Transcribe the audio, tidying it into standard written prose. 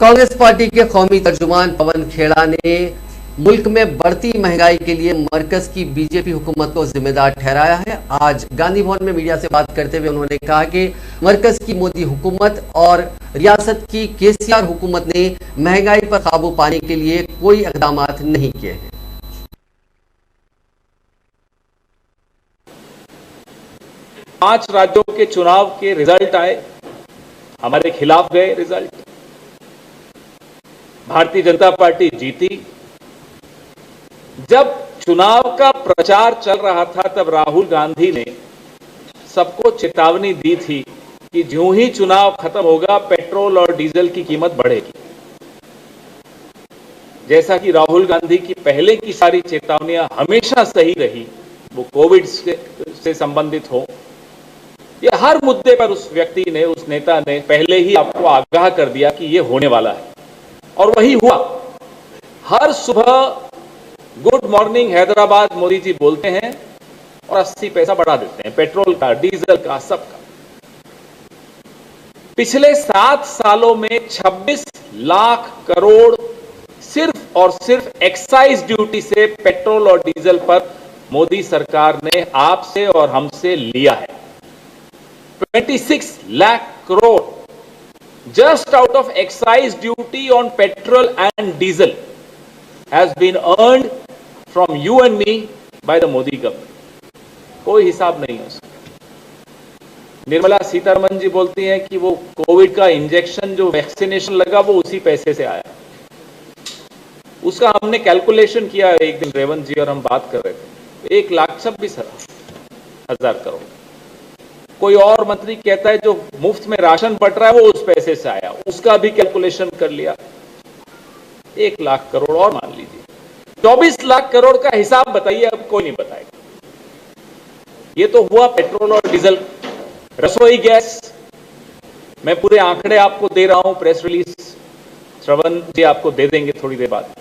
Congress party के कौमी तर्जुमान पवन खेड़ा ने मुल्क में बढ़ती महंगाई के लिए मरकज की बीजेपी हुकूमत को जिम्मेदार ठहराया है। आज गांधी भवन में मीडिया से बात करते हुए उन्होंने कहा कि मरकज की मोदी हुकूमत और रियासत की केसीआर हुकूमत ने महंगाई पर काबू पाने के लिए कोई इकदाम नहीं किए हैं। 5 राज्यों के चुनाव के रिजल्ट आए, हमारे खिलाफ गए रिजल्ट। भारतीय जनता पार्टी जीती। जब चुनाव का प्रचार चल रहा था तब राहुल गांधी ने सबको चेतावनी दी थी कि ज्यों ही चुनाव खत्म होगा पेट्रोल और डीजल की कीमत बढ़ेगी। जैसा कि राहुल गांधी की पहले की सारी चेतावनियां हमेशा सही रही, वो कोविड से संबंधित हो या हर मुद्दे पर उस व्यक्ति ने, उस नेता ने पहले ही आपको आगाह कर दिया कि ये होने वाला है और वही हुआ। हर सुबह गुड मॉर्निंग हैदराबाद मोदी जी बोलते हैं और 80 पैसा बढ़ा देते हैं, पेट्रोल का, डीजल का, सबका। पिछले 7 सालों में 26 लाख करोड़ सिर्फ और सिर्फ एक्साइज ड्यूटी से पेट्रोल और डीजल पर मोदी सरकार ने आपसे और हमसे लिया है। 26 lakh crore just out of excise duty on petrol and diesel has been earned from you and me by the Modi government. कोई हिसाब नहीं है उसका। निर्मला सीतारमण जी बोलती हैं कि वो कोविड का इंजेक्शन जो वैक्सीनेशन लगा वो उसी पैसे से आया। उसका हमने कैलकुलेशन किया एक दिन, रेवंत जी और हम बात कर रहे थे, 1,26,000 करोड़। कोई और मंत्री कहता है जो मुफ्त में राशन बंट रहा है वो उस पैसे से आया, उसका भी कैलकुलेशन कर लिया, 1 लाख करोड़ और मान लीजिए। 24 लाख करोड़ का हिसाब बताइए, अब कोई नहीं बताएगा। ये तो हुआ पेट्रोल और डीजल। रसोई गैस, मैं पूरे आंकड़े आपको दे रहा हूं, प्रेस रिलीज श्रवण जी आपको दे देंगे थोड़ी देर बाद।